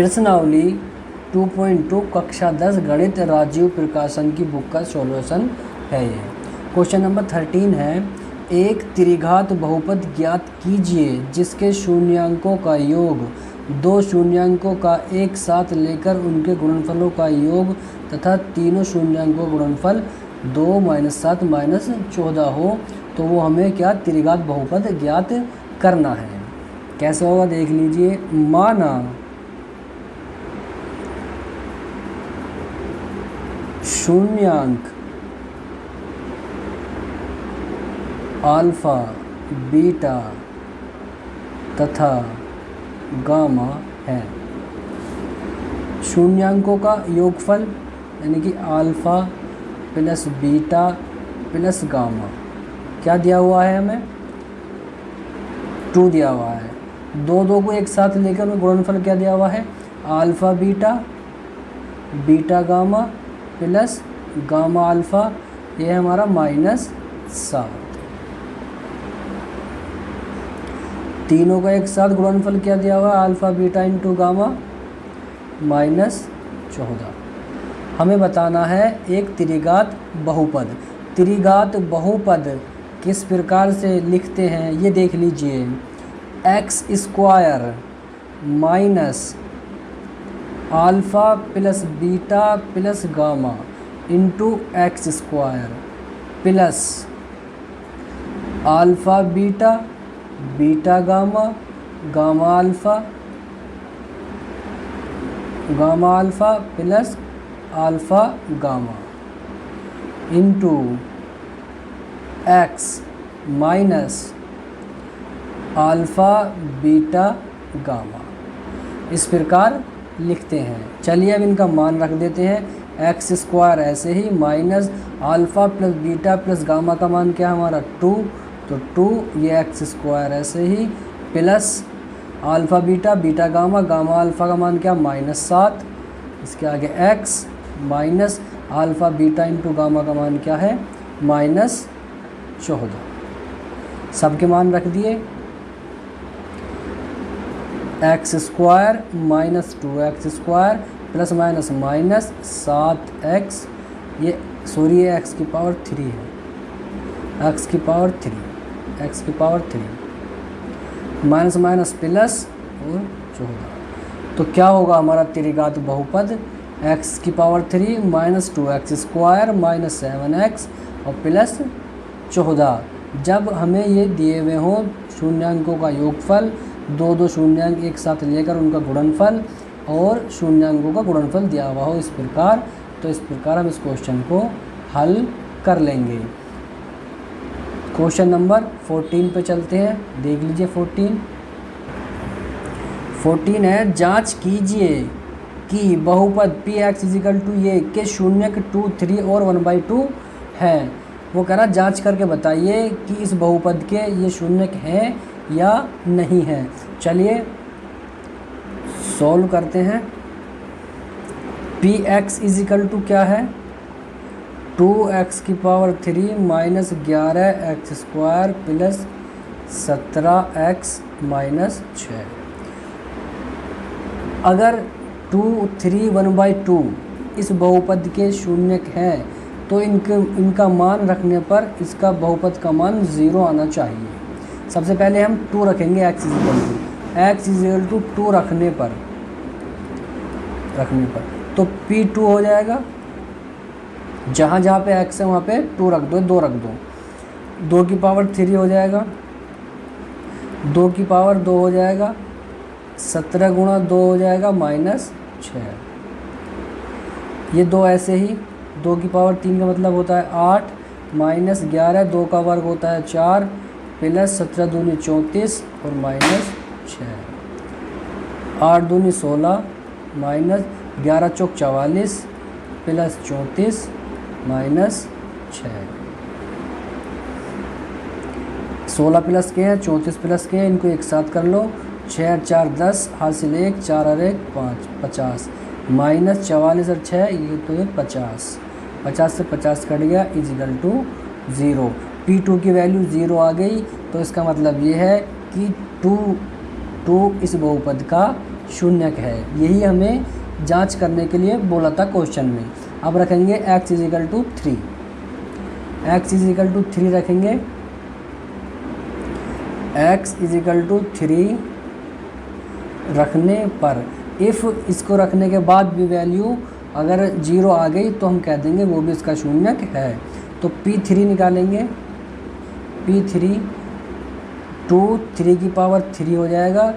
प्रश्नावली 2.2 कक्षा 10 गणित राजीव प्रकाशन की बुक का सॉल्यूशन है ये। क्वेश्चन नंबर 13 है, एक त्रिघात बहुपद ज्ञात कीजिए जिसके शून्यांकों का योग दो शून्यांकों का एक साथ लेकर उनके गुणनफलों का योग तथा तीनों शून्यांकों का गुणनफल 2 - 7 - 14 हो। तो वो हमें क्या त्रिघात बहुपद ज्ञात करना है। कैसे होगा देख लीजिए। माना शून्यांक अल्फा, बीटा तथा गामा है। शून्यांकों का योगफल यानी कि alpha plus beta plus gamma क्या दिया हुआ है हमें, 2 दिया हुआ है। दो को एक साथ लेकर उनका गुणनफल क्या दिया हुआ है, alpha beta, beta gamma plus gamma alpha, ये है हमारा -7। तीनों का एक साथ गुणनफल क्या दिया हुआ है, अल्फा बीटा इंटू गामा -14। हमें बताना है एक त्रिघात बहुपद। त्रिघात बहुपद किस प्रकार से लिखते हैं ये देख लीजिए। x² minus alpha plus beta plus gamma into x² plus alpha beta, beta gamma, gamma alpha plus alpha gamma into x minus alpha beta gamma, इस प्रकार लिखते हैं। चलिए अब इनका मान रख देते हैं। x² ऐसे ही minus alpha plus beta plus gamma का मान क्या हमारा 2, तो 2 ये x² ऐसे ही plus alpha beta, beta gamma, gamma alpha का मान क्या -7, इसके आगे x minus alpha beta into gamma का मान क्या है -14। सबके मान रख दिए। x² minus 2x² plus minus -7x, ये सॉरी ये x की पावर 3 है, x की पावर 3 माइनस माइनस प्लस और 14। तो क्या होगा हमारा त्रिघात बहुपद, x की power 3 minus 2x² minus 7x और प्लस 14। जब हमें ये दिए हुए हों शून्यांकों का योगफल, दो शून्यांक एक साथ लेकर उनका गुणनफल और शून्यांकों का गुणनफल दिया हुआ हो इस प्रकार, तो इस प्रकार हम इस क्वेश्चन को हल कर लेंगे। क्वेश्चन नंबर 14 पे चलते हैं, देख लीजिए। 14 है, जांच कीजिए कि बहुपद px = ये के शून्यक 2, 3 और 1/2 है। वो कह रहा जांच करके बताइए कि इस बहुपद के ये शून्यक हैं या नहीं है। चलिए सॉल्व करते हैं। px = क्या है, 2x की power 3 minus 11x² plus 17x minus 6। अगर 2, 3, 1/2 इस बहुपद के शून्यक हैं तो इनका मान रखने पर इसका बहुपद का मान 0 आना चाहिए। सबसे पहले हम 2 रखेंगे, x = 2 रखने पर तो p2 हो जाएगा। जहाँ पे x है वहाँ पे 2 रख दो, 2 रख दो। 2 की पावर 3 हो जाएगा, 2 की पावर 2 हो जाएगा, 17 गुणा 2 हो जाएगा -6। ये 2 ऐसे ही, 2 की पावर 3 का मतलब होता है 8 माइनस 11, 2 का वर्ग होता है 4 प्लस 17 दूनी 34 और -6। 8 दूनी 16 माइनस 11 चौक 44 प्लस 34 -6। 16 प्लस के हैं, 34 प्लस के हैं, इनको एक साथ कर लो। 6 और 4 10, हासिल 1, 4 और 1 5, 50 माइनस 44 और 6 ये तो है 50। 50 से 50 कट गया = 0। p2 की वैल्यू 0 आ गई, तो इसका मतलब ये है कि 2 इस बहुपद का शून्यक है। यही हमें जांच करने के लिए बोला था क्वेश्चन में। अब रखेंगे x equal to 3, x equal to 3 रखेंगे। x इजिकल टू 3 रखने पर इफ़ इसको रखने के बाद भी वैल्यू अगर 0 आ गई तो हम कह देंगे वो भी इसका शून्यक है। तो P3 निकालेंगे, P3 2 3 की पावर 3 हो जाएगा।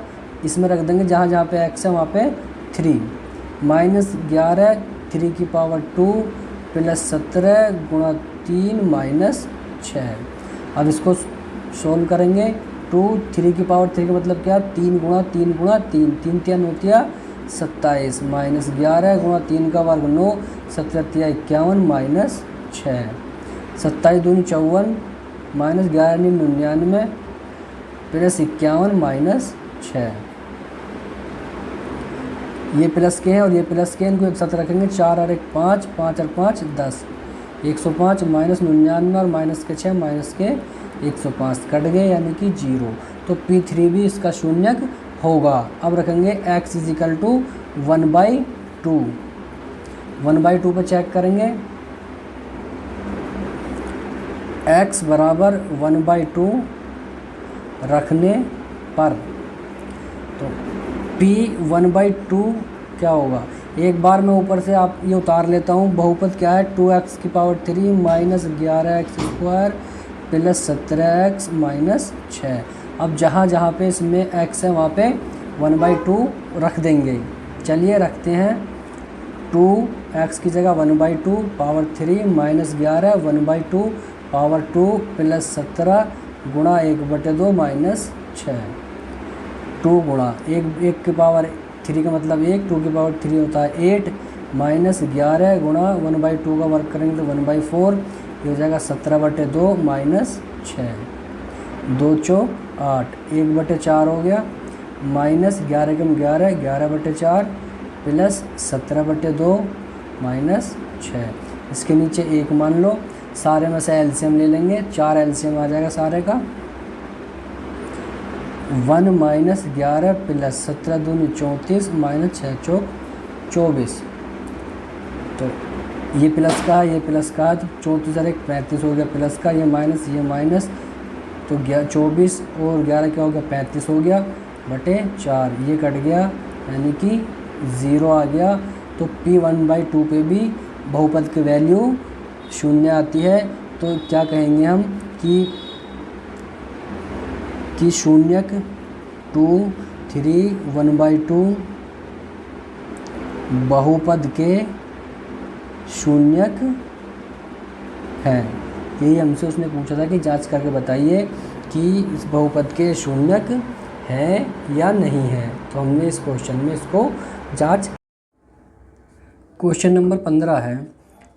इसमें रख देंगे जहाँ जहाँ पे x है वहाँ पे 3, माइनस 11 3 की पावर 2 प्लस 17 गुणा 3 माइनस 6। अब इसको सोल्व करेंगे। 2 3 की पावर 3 का मतलब क्या, 3 गुणा 3 गुणा 3, 3 3 होती है 27 माइनस 11 गुणा 3 का वर्ग 9, 17 51 माइनस 6, 27 दूनी 54 माइनस 11 99 प्लस 51 माइनस 6। ये प्लस के हैं और ये प्लस के हैं, इनको एक साथ रखेंगे। 4 और 1 5, 5 और 5 10, 105 माइनस 99 और माइनस के 6 माइनस के 105 कट गए यानी कि 0। तो P3 भी इसका शून्यक होगा। अब रखेंगे x इजिकल टू 1/2, 1/2 पर चेक करेंगे। x बराबर 1/2 रखने पर तो P 1/2 क्या होगा। एक बार मैं ऊपर से आप ये उतार लेता हूँ। बहुपद क्या है, 2x की power 3 minus 11x square plus 17x minus 6। अब जहाँ जहाँ पे इसमें x है वहाँ पे 1/2 रख देंगे। चलिए रखते हैं। 2x की जगह 1/2 पावर 3 माइनस 11 1/2 पावर 2 प्लस 17 गुणा 1/2 माइनस 6। 2 गुणा 1 की पावर 3 का मतलब 1, 2 की पावर 3 होता है 8 माइनस 11 गुणा 1/2 का वर्क करेंगे तो 1/4, ये हो जाएगा 17/2 माइनस 6, 2 चौक 8, 1/4 हो गया माइनस 11 कम 11 11/4 प्लस 17/2 माइनस 6। इसके नीचे 1 मान लो। सारे में से एलसीएम ले लेंगे, 4 एलसीएम आ जाएगा सारे का। 1 माइनस 11 प्लस 17 दूनी 34 माइनस 6 चौक 24। तो ये प्लस का है, ये प्लस का है, तो 34 और 1 35 हो गया प्लस का, ये माइनस तो 24 और 11 क्या हो गया 35 हो गया बटे 4, ये कट गया यानी कि 0 आ गया। तो P 1/2 पे भी बहुपद की वैल्यू शून्य आती है। तो क्या कहेंगे हम कि शून्यक 2 3 1/2 बहुपद के शून्यक है। यही हमसे उसने पूछा था कि जांच करके बताइए कि इस बहुपद के शून्यक है या नहीं है। तो हमने इस क्वेश्चन में इसको जांच। क्वेश्चन नंबर 15 है,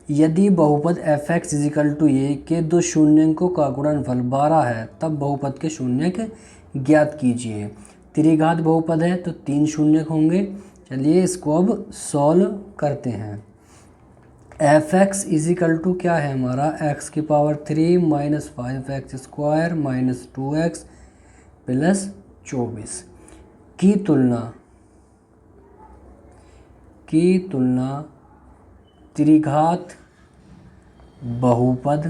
यदि बहुपद f(x) इजिकल टू a के दो शून्यकों का गुणनफल 12 है तब बहुपद के शून्यक ज्ञात कीजिए। त्रिघात बहुपद है तो 3 शून्यक होंगे। चलिए इसको अब सॉल्व करते हैं। f(x) इजिकल टू क्या है हमारा, x की power 3 minus 5x square minus 2x plus 24 की तुलना त्रिघात बहुपद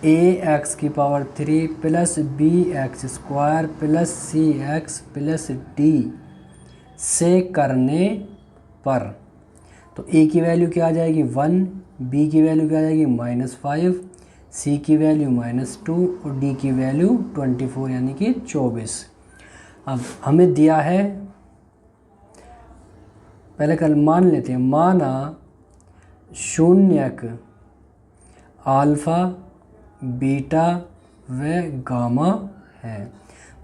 ax की power 3 plus bx square plus cx plus d से करने पर, तो a की वैल्यू क्या आ जाएगी 1, b की वैल्यू क्या आ जाएगी -5, c की वैल्यू -2 और d की वैल्यू 24 यानी कि 24। अब हमें दिया है, पहले कल मान लेते हैं, माना शून्यक अल्फ़ा बीटा व गामा है।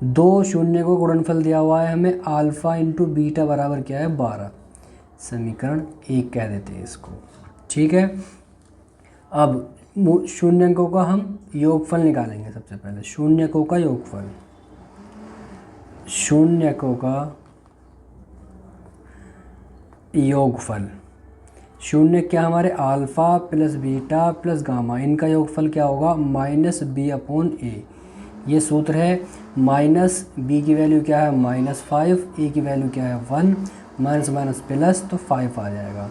दो शून्य को गुणनफल दिया हुआ है हमें, अल्फ़ा इंटू बीटा बराबर क्या है 12। समीकरण 1 कह देते हैं इसको, ठीक है। अब शून्यकों का हम योगफल निकालेंगे। सबसे पहले शून्यकों का योगफल, शून्यकों का योगफल, शून्य क्या हमारे alpha plus beta plus gamma, इनका योगफल क्या होगा -b/a। ये सूत्र है। माइनस बी की वैल्यू क्या है -5, ए की वैल्यू क्या है 1, माइनस माइनस प्लस तो 5 आ जाएगा।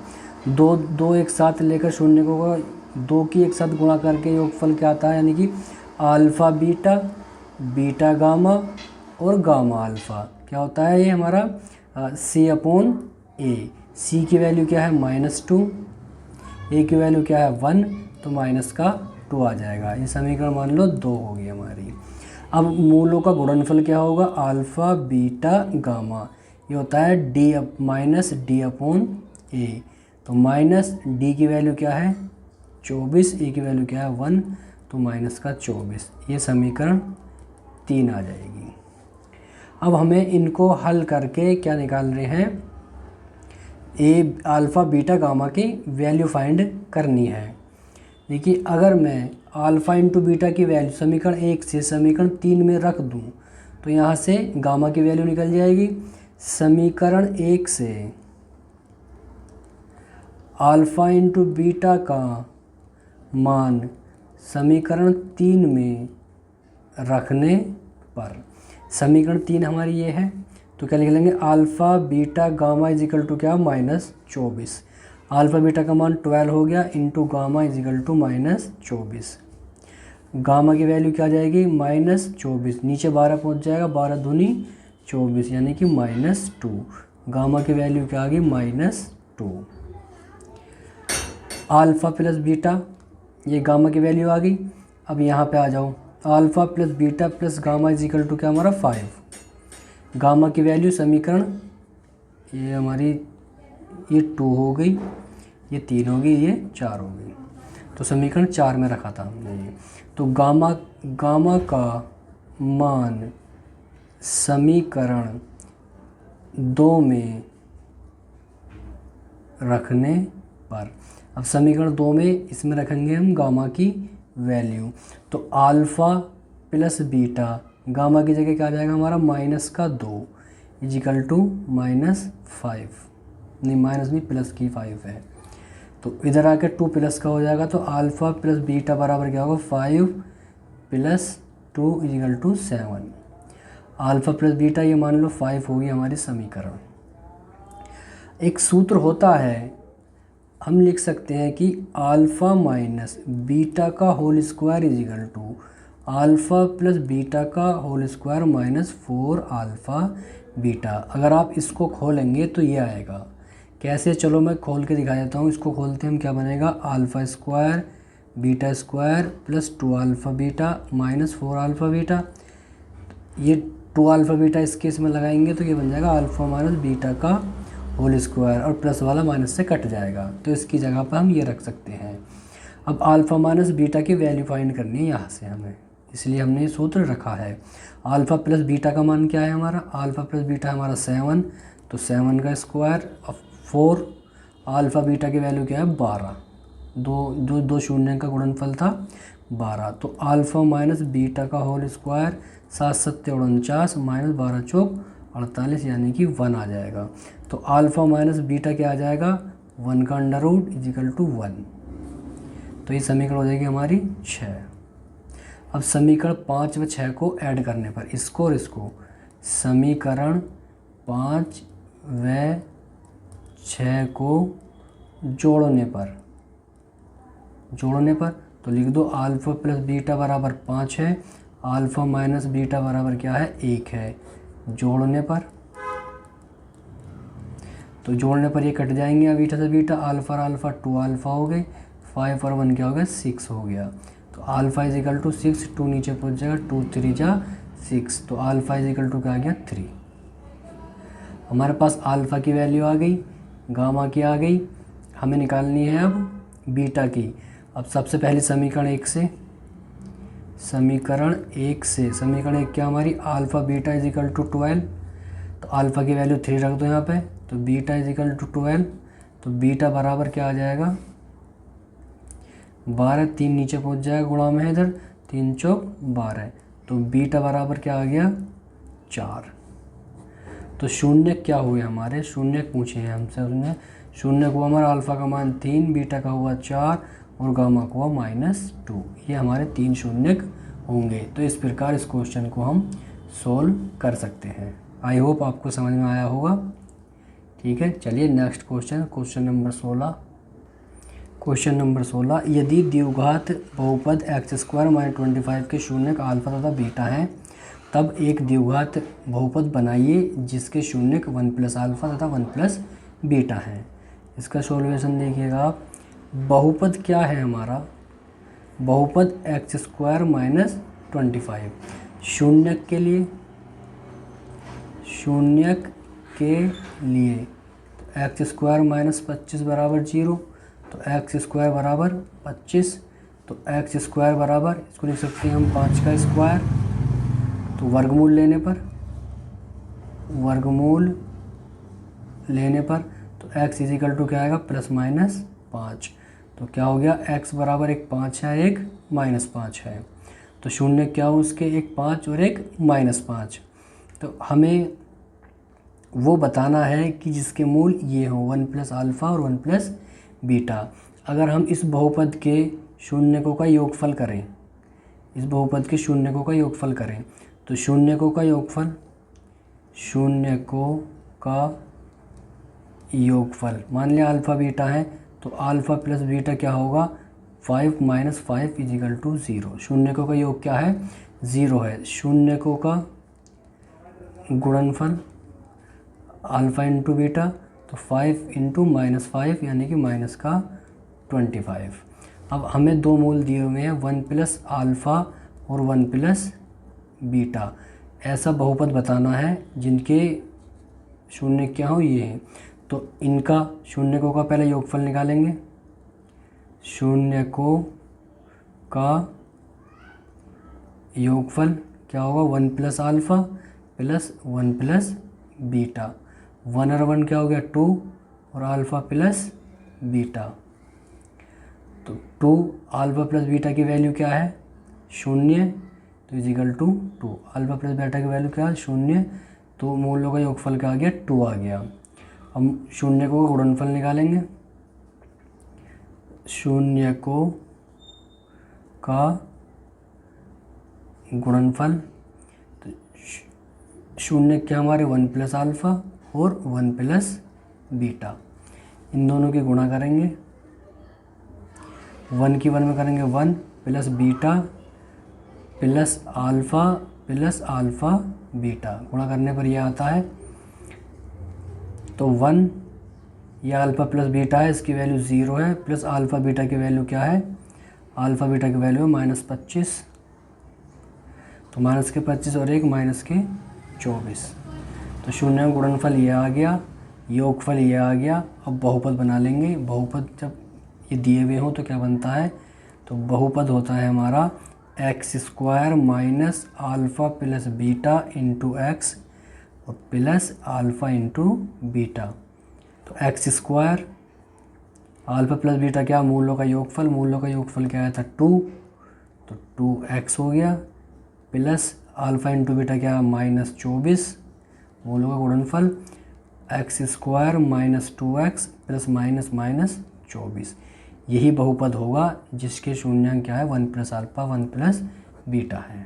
दो दो एक साथ लेकर शून्य को दो की एक साथ गुणा करके योगफल क्या आता है, यानी कि अल्फ़ा बीटा, बीटा गामा और गामा अल्फ़ा क्या होता है, ये हमारा C/A। सी की वैल्यू क्या है -2, ए की वैल्यू क्या है 1, तो माइनस का 2 आ जाएगा। ये समीकरण मान लो 2 होगी हमारी। अब मूलों का गुणनफल क्या होगा, अल्फ़ा बीटा गामा, ये होता है -D/A। तो माइनस डी की वैल्यू क्या है 24, ए की वैल्यू क्या है 1, तो माइनस का 24, ये समीकरण 3 आ जाएगी। अब हमें इनको हल करके क्या निकाल रहे हैं, ए अल्फ़ा बीटा गामा की वैल्यू फाइंड करनी है। देखिए अगर मैं अल्फ़ा इंटू बीटा की वैल्यू समीकरण 1 से समीकरण 3 में रख दूं तो यहाँ से गामा की वैल्यू निकल जाएगी। समीकरण 1 से अल्फ़ा इंटू बीटा का मान समीकरण 3 में रखने पर, समीकरण 3 हमारी ये है, तो क्या लिख लेंगे, alpha beta gamma equal to क्या -24, अल्फ़ा बीटा का मान 12 हो गया into gamma equal to -24। Gamma की वैल्यू क्या आ जाएगी -24, नीचे 12 पहुंच जाएगा, 12 दूनी 24 यानी कि -2। गामा की वैल्यू क्या आ गई -2। अल्फ़ा प्लस बीटा, ये गामा की वैल्यू आ गई। अब यहाँ पे आ जाओ, alpha plus beta plus gamma equal to क्या हमारा 5। गामा की वैल्यू समीकरण ये हमारी ये 2 हो गई, ये 3 हो गई, ये 4 हो गई, तो समीकरण 4 में रखा था हमने ये। तो गामा का मान समीकरण 2 में रखने पर, अब समीकरण 2 में इसमें रखेंगे हम गामा की वैल्यू, तो अल्फ़ा प्लस बीटा, गामा की जगह क्या आ जाएगा हमारा -2 इजिकल टू -5, नहीं माइनस नहीं प्लस की 5 है, तो इधर आके 2 प्लस का हो जाएगा, तो अल्फ़ा प्लस बीटा बराबर क्या होगा 5 plus 2 equal to 7। Alpha plus beta ये मान लो 5 होगी हमारी समीकरण। एक सूत्र होता है, हम लिख सकते हैं कि अल्फ़ा माइनस बीटा का whole square equal to alpha plus beta का होल स्क्वायर -4 अल्फ़ा बीटा। अगर आप इसको खोलेंगे तो ये आएगा, कैसे, चलो मैं खोल के दिखा देता हूँ। इसको खोलते हैं हम, क्या बनेगा, alpha square beta square plus 2 alpha beta -4 alpha beta. ये 2 अल्फ़ा बीटा इस केस में लगाएंगे तो ये बन जाएगा अल्फ़ा माइनस बीटा का होल स्क्वायर, और प्लस वाला माइनस से कट जाएगा, तो इसकी जगह पर हम ये रख सकते हैं। अब अल्फ़ा माइनस बीटा की वैल्यू फाइंड करनी है यहाँ से हमें, इसलिए हमने ये सूत्र रखा है। अल्फ़ा प्लस बीटा का मान क्या है हमारा, अल्फ़ा प्लस बीटा हमारा 7, तो 7 का स्क्वायर, 4 अल्फ़ा बीटा की वैल्यू क्या है 12, दो शून्य का गुणनफल था 12, तो अल्फ़ा माइनस बीटा का होल स्क्वायर 7 7 49 माइनस 12 चौक 48 यानी कि 1 आ जाएगा। तो अल्फ़ा माइनस बीटा क्या आ जाएगा 1 का अंडर रूट इजिकल टू 1, तो ये समीकरण हो जाएगी हमारी 6। अब समीकरण 5 व 6 को ऐड करने पर, इसको और इसको, समीकरण 5 व 6 को जोड़ने पर तो लिख दो अल्फ़ा प्लस बीटा बराबर 5 है, अल्फ़ा माइनस बीटा बराबर क्या है 1 है। जोड़ने पर, तो जोड़ने पर ये कट जाएंगे, अब बीटा से बीटा, अल्फ़ा और अल्फ़ा 2 अल्फ़ा हो गए, 5 और 1 क्या हो गया 6 हो गया। तो अल्फ़ा इज इक्वल टू 6, 2 नीचे पहुंच जाएगा, 2 3 जा 6, तो अल्फ़ा इज इक्वल टू क्या आ गया 3। हमारे पास अल्फ़ा की वैल्यू आ गई, गामा की आ गई, हमें निकालनी है अब बीटा की। अब सबसे पहले समीकरण 1 से, समीकरण 1 क्या हमारी, alpha beta is equal to 12, तो अल्फ़ा की वैल्यू 3 रख दो यहाँ पे, तो बीटा इज इक्वल टू 12, तो बीटा बराबर क्या आ जाएगा 12, 3 नीचे पहुँच जाएगा, गुणा में है इधर, 3 चौक 12, तो बीटा बराबर क्या आ गया 4। तो शून्य क्या हुए हमारे, शून्य पूछे हैं हमसे, शून्य को हमारा अल्फ़ा का मान 3, बीटा का हुआ 4 और गामा को हुआ -2, ये हमारे 3 शून्य होंगे। तो इस प्रकार इस क्वेश्चन को हम सोल्व कर सकते हैं। आई होप आपको समझ में आया होगा। ठीक है, चलिए next question, question number 16। Question number 16, यदि द्विघात बहुपद एक्स स्क्वायर माइनस 25 के शून्यक अल्फा तथा बीटा हैं, तब एक द्विघात बहुपद बनाइए जिसके शून्यक 1 प्लस अल्फा तथा 1 प्लस बीटा है। इसका सॉल्यूशन देखिएगा आप। बहुपद क्या है हमारा? बहुपद एक्स स्क्वायर माइनस 25। शून्यक के लिए, शून्यक के लिए तो एक्स स्क्वायर माइनस 25 बराबर 0, तो एक्स स्क्वायर बराबर 25, तो एक्स स्क्वायर बराबर, इसको लिख सकते हैं हम 5 का स्क्वायर, तो वर्गमूल लेने पर, वर्गमूल लेने पर तो x इजिकल टू क्या आएगा? Plus minus 5। तो क्या हो गया? x बराबर एक 5 है, एक माइनस 5 है। तो शून्य क्या हो उसके? एक 5 और एक माइनस 5। तो हमें वो बताना है कि जिसके मूल ये हो 1 प्लस अल्फ़ा और 1 प्लस बीटा। अगर हम इस बहुपद के शून्यकों का योगफल करें, इस बहुपद के शून्यकों का योगफल करें, तो शून्यकों का योगफल, शून्यकों का योगफल, मान लिया अल्फ़ा बीटा है, तो अल्फ़ा प्लस बीटा क्या होगा? 5 माइनस 5 इजिकल टू 0। शून्यकों का योग क्या है? 0 है। शून्यकों का गुणनफल अल्फ़ा इंटू बीटा, तो 5 इंटू माइनस 5 यानी कि माइनस का 25। अब हमें दो मूल दिए हुए हैं, 1 प्लस अल्फ़ा और 1 प्लस बीटा। ऐसा बहुपद बताना है जिनके शून्य क्या हो, ये हैं। तो इनका शून्यकों का पहले योगफल निकालेंगे। शून्यकों का योगफल क्या होगा? 1 plus alpha plus 1 plus beta. 1 और 1 क्या हो गया? 2 और अल्फ़ा प्लस बीटा। तो 2 अल्फ़ा प्लस बीटा की वैल्यू क्या है? 0, तो equal to 2। Alpha plus beta की वैल्यू क्या है? 0। तो मूलों का योगफल क्या आ गया? 2 आ गया। हम शून्यकों का गुणनफल निकालेंगे। शून्यकों का गुणनफल, तो शून्य क्या हमारे? 1 प्लस अल्फ़ा और 1 प्लस बीटा। इन दोनों की गुणा करेंगे। 1 की 1 में करेंगे 1 plus beta plus alpha beta. गुणा करने पर यह आता है, तो 1, यह अल्फ़ा प्लस बीटा है, इसकी वैल्यू 0 है, प्लस अल्फ़ा बीटा की वैल्यू क्या है? अल्फ़ा बीटा की वैल्यू है माइनस 25, तो माइनस के 25 और एक माइनस के 24। तो शून्य का गुणनफल ये आ गया, योगफल ये आ गया। अब बहुपद बना लेंगे। बहुपद जब ये दिए हुए हों तो क्या बनता है? तो बहुपद होता है हमारा x square minus alpha plus beta into x और प्लस अल्फ़ा इंटू बीटा। तो x square, alpha plus beta क्या? मूलों का योगफल। मूलों का योगफल क्या आया था? 2, तो 2x हो गया, प्लस अल्फ़ा इंटू बीटा क्या? माइनस 24। मूलों का गुणनफल x square minus 2x plus minus minus 24। यही बहुपद होगा जिसके शून्यांक क्या है? 1 प्लस अल्फ़ा 1 प्लस बीटा है।